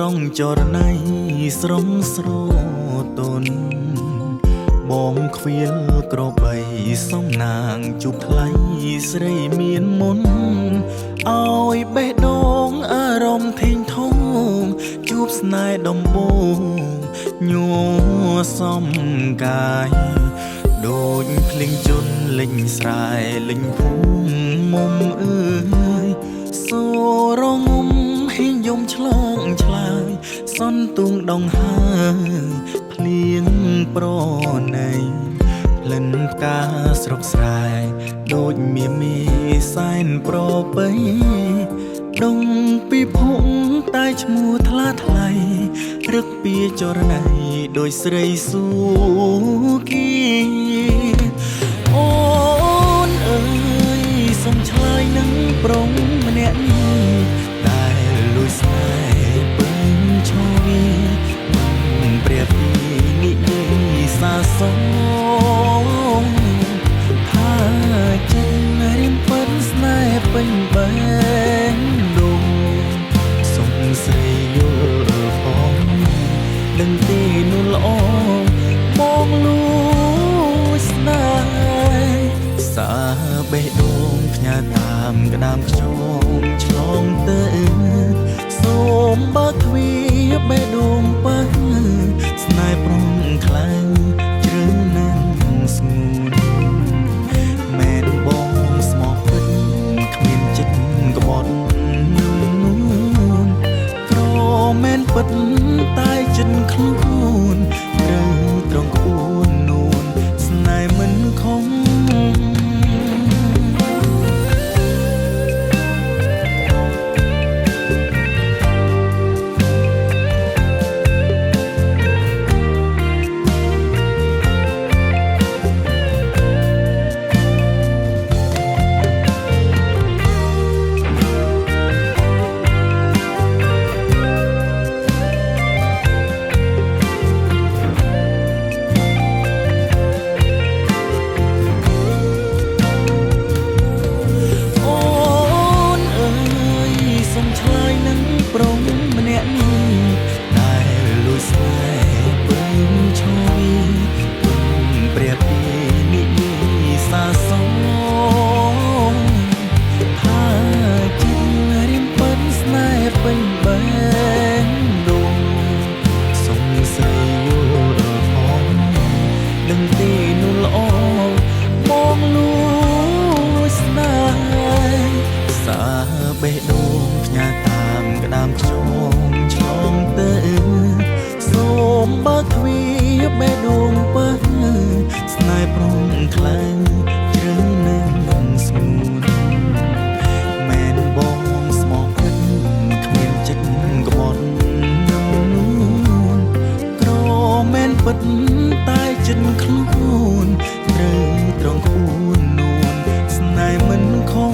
រងចរណៃស្រងស្រទន់បងខ្វៀលក្របីសំណាងជប់ថ្លៃស្រីមានមុនឲ្យបេះដូងអារម្មណ៍ធេងធំជួបស្នេហ៍ដំបូងញ័រសំកាយដូចភ្លេងជន់លេងស្រែលេងភូមិមុំអើយសូរងំហេងយំឆ្លងឆ្លើយសន្ទុងដងហើយភ្លៀងប្រណីផ្លិនផ្កាស្រុកស្រែដូចមាមីសែនប្របីដងពីភពតែឈ្មោះថ្លាថ្លៃរឹកពីចរណៃដោយស្រីស៊ូគីអូនអើយសុំឆ្លើយនឹងប្រុងម្នាក់នេះដែលលួចស្នេហ៍ពេញឈវីមិនព្រាបពីនិយាយសាសងថាចិនរៀនពិតស្នេហ៍ពេញបែងដងសុំស្រីយល់ផងដឹងទេនោះល្អមកលួចស្នេហ៍សាបេះដូងផ្ញើតាមក្តាមខ្យងឆ្លងទៅសូមបើកទ្វារបេះដូងបើស្នេហ៍ប្រងខ្លាំងជ្រៅនឹងស្ងួនមែនបងស្មោះពិតគ្មានចិត្តក្បត់នួនក្រមែនពិតតែចិត្តខ្លួនត្រូវត្រង់ក្បួននួនស្នេហ៍មិនខំបេះដូងផ្ញើតាមក្តាមខ្យងឆ្លងទៅសូមបើកទ្វារបេះដូងបើស្នេហ៍ប្រងខ្លាំងជ្រៅនឹងស្ងួនមែនបងស្មោះពិតគ្មានចិត្តក្បត់នួនក្រមែនពិតតែចិត្តខ្លួនត្រូវត្រង់ខ្លួននួនស្នេហ៍មិនខំ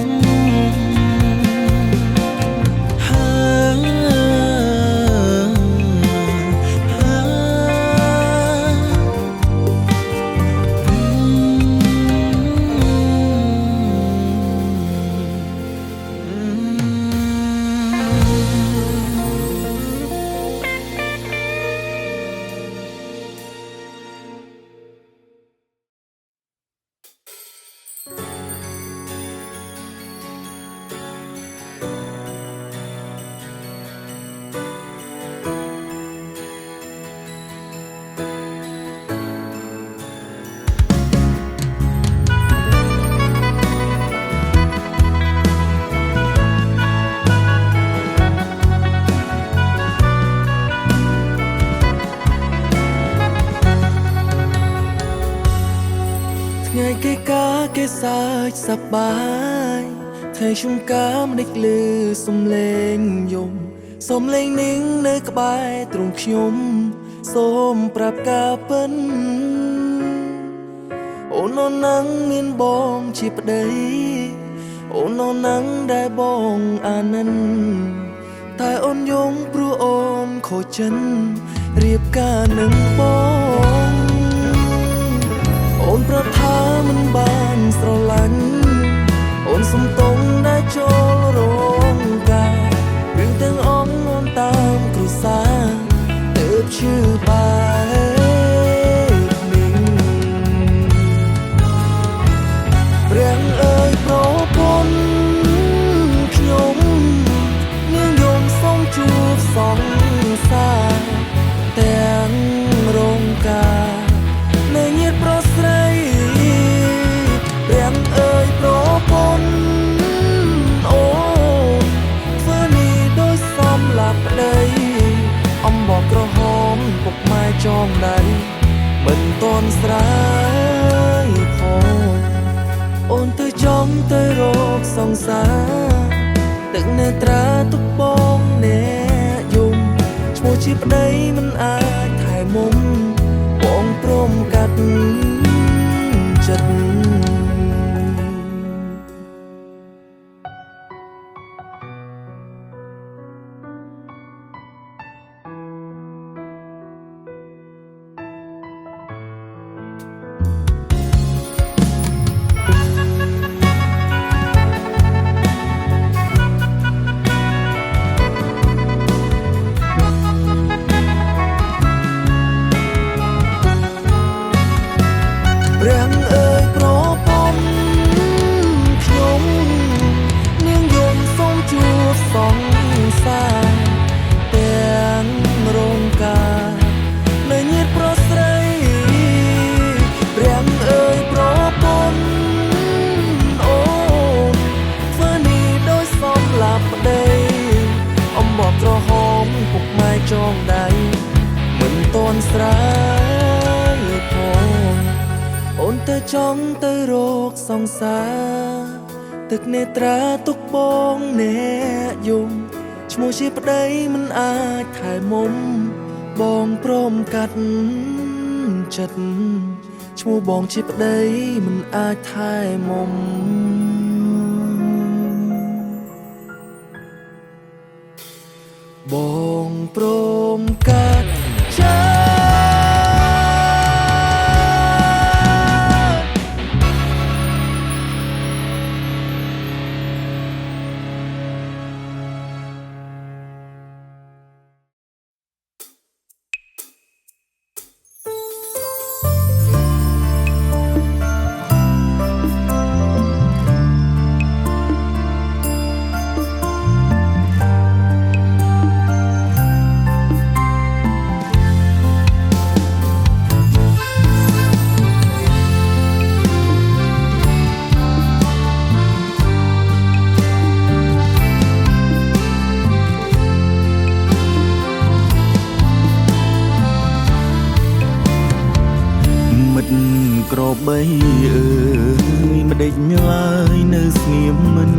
គេកាគេសាច់សប្បាយថ្ងៃជុំកាមដេកលឺសំឡេងយំសំឡេងនឹងនៅក្បែរទ្រង់ខ្ញុំសូមប្រាប់ការពិនអូនណាំងមានបងជាប្តីអូនណាំងដែលបងអាណិនតែអូនយំព្រោះអូនខូចចិនរៀបការនឹងបងអូនប្រាប់ថាមិនបានស្រឡាញ់អូនសុំទងដែលចូលរងការរឿងទាំងអងអូនតាមគ្រួសារ ชื่อไปเรียงเอ่ยโปรปนขยมเนื่องโยมส่งจูบสองสาแต่งโรงกาในเงียดโปรใสเรียงเอ่ยโปรปนโอ้เพื่อนี้โดยซ้อมหลับได้อมบอกกระหอมปกไม้จองใดเหมือนต้นสายพอโอนเธอจ้องเธอโรคสงสารตึกเนตราตุกบองเนยุมชั่วชีพใดมันอาจถ่ายมุมบองพรมกัดจัดเรียงเอ่ยโปรปนขยมเนื่องโยมส่งจูบสองสายแต่งโรงกาในเงียดโปรใสเรียงเอ่ยโปรปนโอ้เพื่อนี้โดยซ้อมหลับได้อมบอกกระหอมปกไม้จองใดเหมือนต้นสายพอโอนเธอจ้องเธอโรคสงสารตึกเนตราตุกบองเนยุมชมูชีพใดมันอาจถ่ายมุมบองพรมกัดจัดชมูบองชีพใดมันอาจถ่ายมุมบองพรมกัดจัดក្របីអើយមិនដេចឡើយនៅស្ងៀមមិន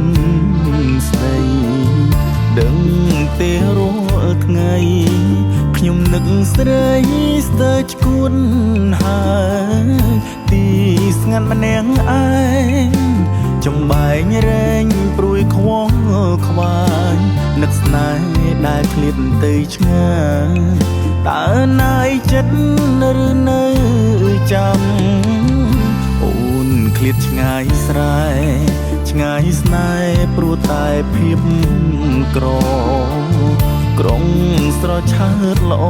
ស្ដីដឹងទេរាល់ថ្ងៃខ្ញុំនឹកស្រីស្ទើរឈួនហើយទីស្ងាត់ម្នាក់ឯងចំបែងរែងព្រួយខ្វល់ខ្វាយនឹកស្នេហ៍ដែលឃ្លាតទៅឆ្ងាយតើណាយចិត្តឬនៅចាំអូនឃ្លាតឆ្ងាយស្រែឆ្ងាយស្នេហ៍ព្រោះតែភាពក្រក្រុងស្រឆើតល្អ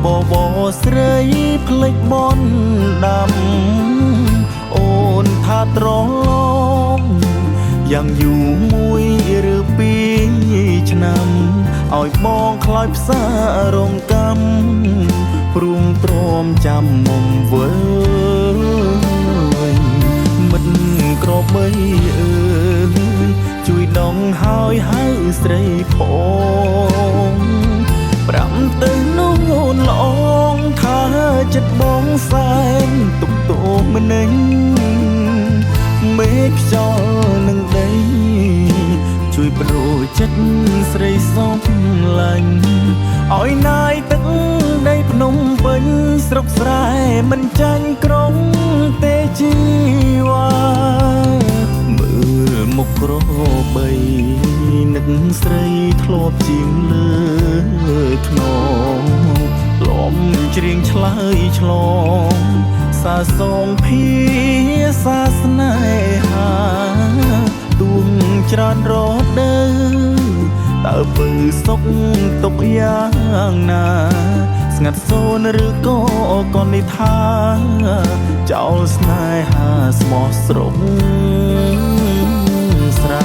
បបស្រីផ្លេចបនដាំអូនថាត្រឡងយ៉ាងយូរមួយឬពីរឆ្នាំឲ្យបងខ្លោចផ្សាររងកម្មព្រមព្រមចាំមុំវើមិនក្របីអើយជួយដងហើយហៅស្រីផងប្រាំទៅនោះអូនល្អងថាចិត្តបងសែនទុកទោម្នេញមេឃខ្យល់នឹងដីជួយប្រូរចិត្តស្រីសំឡាញ់ឲ្យណាយទឹកដីភ្នំពេញស្រុកស្រែមិនចាញ់ក្រុងទេជីវ៉ាមើលមុខក្របីនឹកស្រីធ្លាប់ជាងលើខ្នងលំច្រៀងឆ្លើយឆ្លងសាសងភាសាស្នេហាទួងច្រើនរដូវតើពើសុខទុកយ៉ាងណា ស្ងាត់សូនឬក៏កននិថាចោលស្នេហាស្មោះស្រងស្រា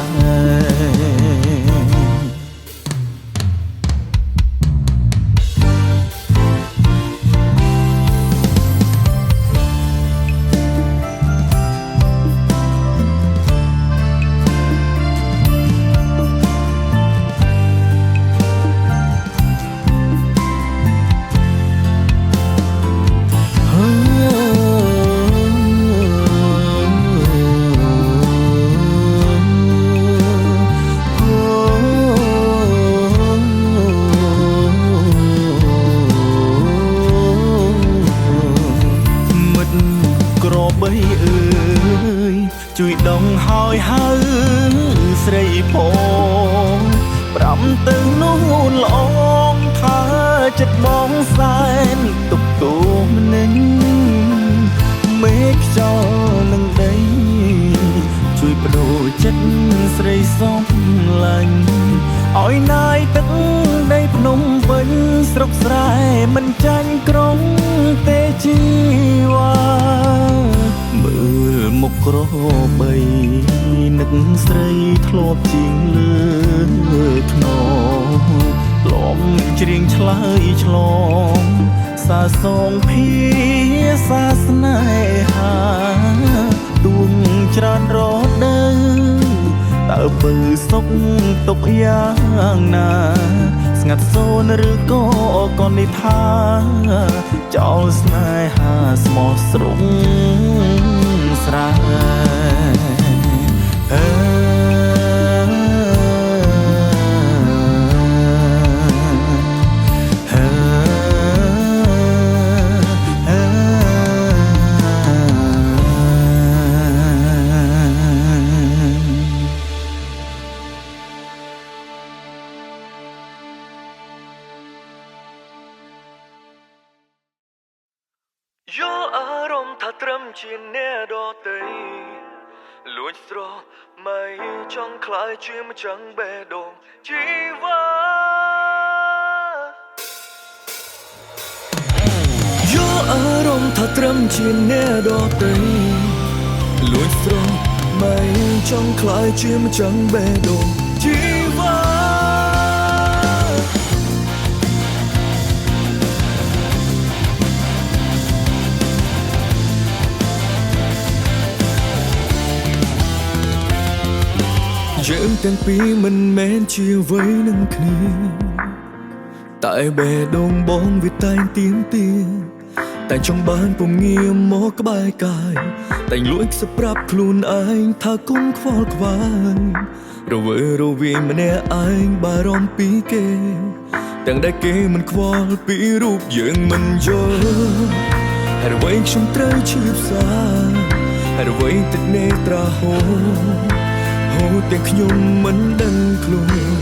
ជួយដងហើយហៅស្រីផងប្រាំទៅនោះល្អងថាចិត្តបងសែនទុកទូមនឹងមេឃខ្យល់នឹងដីជួយបដូរចិត្តស្រីសំឡាញ់ឲ្យណាយទឹកដីភ្នំពេញស្រុកស្រែមិនចាញ់ក្រុងទេជីវ៉ាមើលមុខក្របីនឹកស្រីធ្លាប់ជាងលើខ្នងក្លំច្រៀងឆ្លើយឆ្លងសាសងភាសាស្នេហាទួងច្រើនរដូវតើពើសុខទុកយ៉ាងណាស្ងាត់សូនឬក៏កននិថាចោលស្នេហាស្មោះស្រងស្រាយល់អារម្មណ៍ថាត្រឹមជាអ្នកដទៃលួចស្រមៃចង់ខ្លាយជាម្ចាំងបេះដូងជីវ៉ាយល់អារម្មណ៍ថាត្រឹមជាអ្នកដទៃលួចស្រមៃចង់ខ្លាយជាម្ចាំងបេះដូងជីវ៉ាយើងទាំងពីរមិនមែនជាអ្វីនឹងគ្នាតែបេះដូងបងវាតែងទៀមទាតែចង់បានពំងាមកក្បែរកាយតែលួចស្រាប់ខ្លួនឯងថាគុំខ្វល់ខ្វាយរវើរវាយម្នាក់ឯងបារម្ភពីគេទាំងដែលគេមិនខ្វល់ពីរូបយើងមិនយល់ហើយអ្វីខ្ញុំត្រូវឈឺផ្សាហើយអ្វីទឹកនេត្រាហូរទាំងខ្ញុំមិនដឹងខ្លួន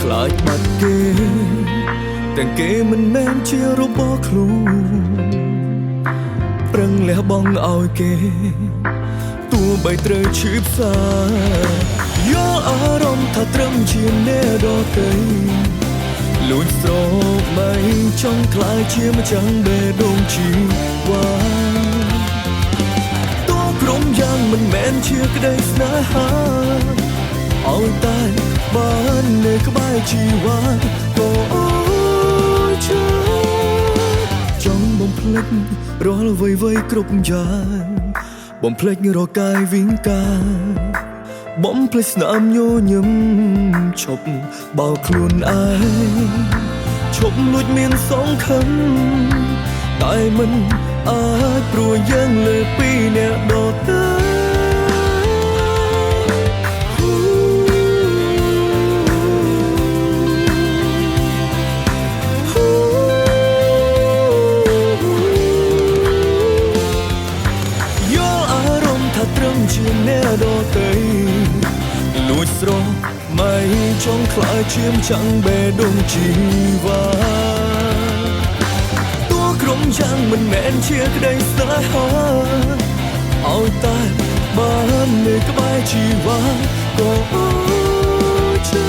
ខ្លាចបាត់គេទាំងគេមិនមែនជារបស់ខ្លួនប្រឹងលះបង់ឲ្យគេទោះបីត្រូវឈឺផ្សាយល់អារម្មណ៍ថាត្រឹមជាអ្នកដទៃលួចស្រមៃចង់ខ្លាយជាម្ចាំងបេះដូងជីវ៉ាក្រុមយ៉ាងមិនមែនជាក្តីស្នេហាឲ្យតែបាននៅក្បែរជីវ៉ាក៏ជាចង់បំភ្លេចរាល់អ្វីៗគ្រប់យ៉ាងបំភ្លេចរាល់កាយវិង្ការបំភ្លេចស្នាមញញឹមឈប់បោកខ្លួនឯងឈប់លួចមានសង្ឃឹមតែមិនអាចព្រោះយើងលើពីអ្នកដទៃជាអ្នកដទៃលួចស្រមៃចង់ខ្លាចជាម្ចាំងបេះដូងជីវ៉ាតួក្រុមយ៉ាងមិនមែនជាក្តីស្នេហាឲ្យតែបាននៅក្បែរជីវ៉ាក៏ជា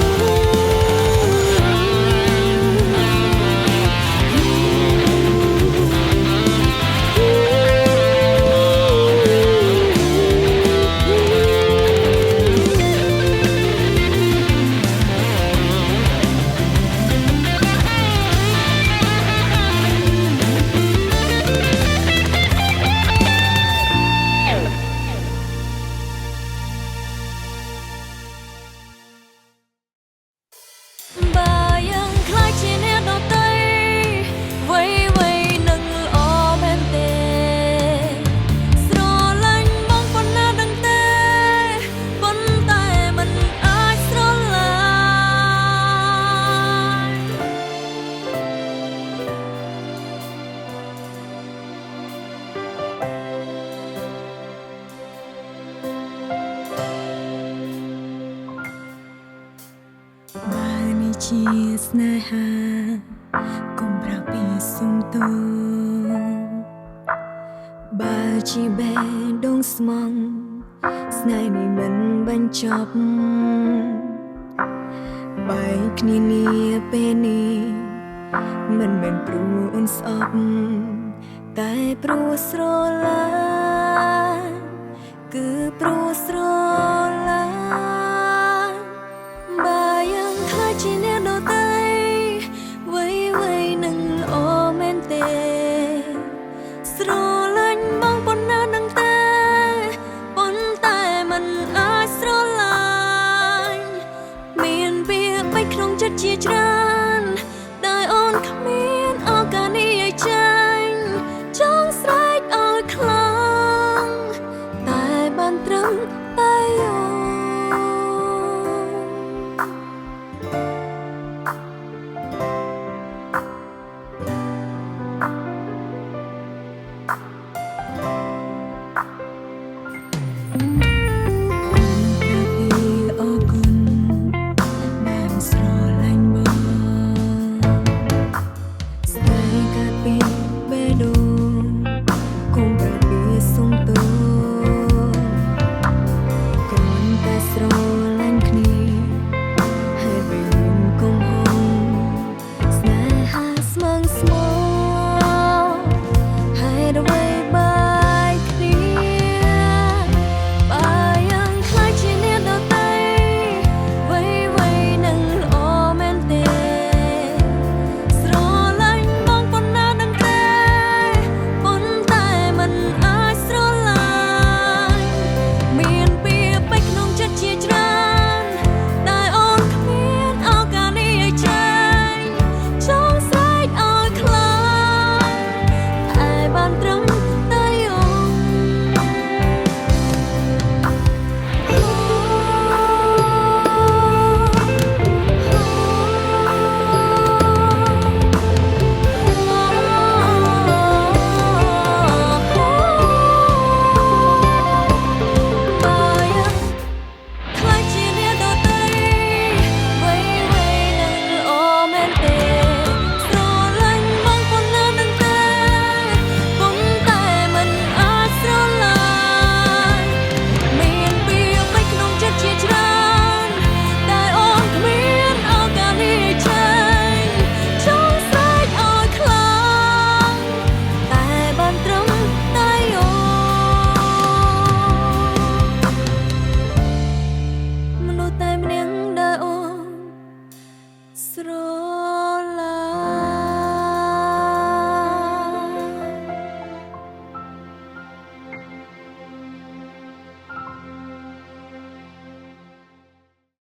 ជាស្នេហាកុំប្រាប់ពីសុំទោបើជាបេះដូងស្មងស្នេហ៍នេះមិនបញ្ចប់បែកគ្នានាពេលនេះមិនមែនព្រោះអូនស្អប់តែព្រោះស្រឡាញ់គឺព្រោះស្រឡាញ់បើយ៉ាងខ្លាចជាអ្នកដទៃវៃនឹងល្អមែនទេ